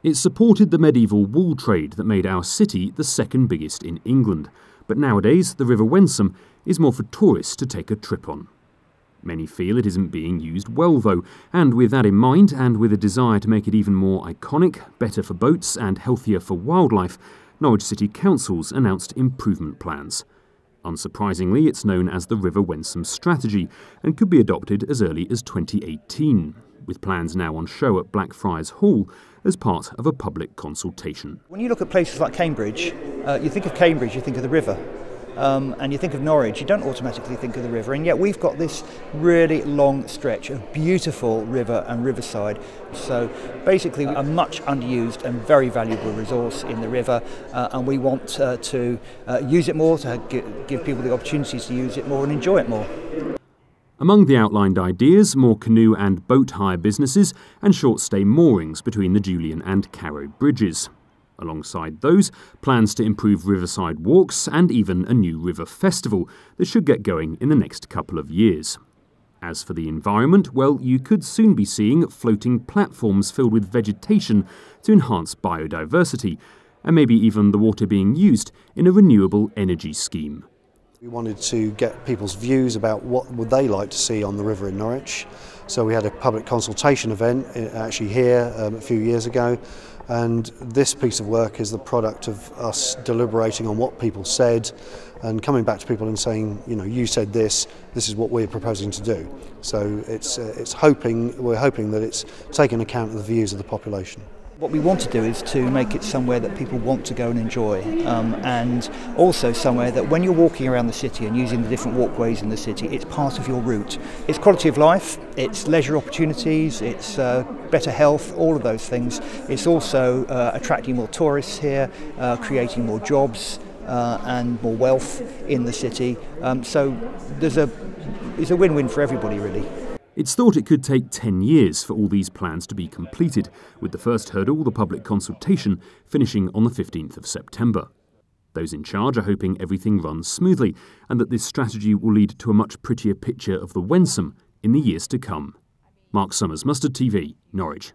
It supported the medieval wool trade that made our city the second biggest in England. But nowadays, the River Wensum is more for tourists to take a trip on. Many feel it isn't being used well, though, and with that in mind, and with a desire to make it even more iconic, better for boats and healthier for wildlife, Norwich City Council's announced improvement plans. Unsurprisingly, it's known as the River Wensum strategy and could be adopted as early as 2018, with plans now on show at Blackfriars Hall as part of a public consultation. When you look at places like Cambridge, you think of Cambridge, you think of the river. And you think of Norwich, you don't automatically think of the river, and yet we've got this really long stretch of beautiful river and riverside. So basically a much underused and very valuable resource in the river, and we want to use it more, to give people the opportunities to use it more and enjoy it more. Among the outlined ideas, more canoe and boat hire businesses and short-stay moorings between the Julian and Carrow bridges. Alongside those, plans to improve riverside walks and even a new river festival that should get going in the next couple of years. As for the environment, well, you could soon be seeing floating platforms filled with vegetation to enhance biodiversity, and maybe even the water being used in a renewable energy scheme. We wanted to get people's views about what would they like to see on the river in Norwich. So we had a public consultation event actually here a few years ago, and this piece of work is the product of us deliberating on what people said and coming back to people and saying, you know, you said this is what we're proposing to do. So we're hoping that it's taken account of the views of the population. What we want to do is to make it somewhere that people want to go and enjoy, and also somewhere that when you're walking around the city and using the different walkways in the city, it's part of your route. It's quality of life, it's leisure opportunities, it's better health, all of those things. It's also attracting more tourists here, creating more jobs and more wealth in the city. So it's a win-win for everybody, really. It's thought it could take 10 years for all these plans to be completed, with the first hurdle, the public consultation, finishing on the 15th of September. Those in charge are hoping everything runs smoothly and that this strategy will lead to a much prettier picture of the Wensum in the years to come. Mark Summers, Mustard TV, Norwich.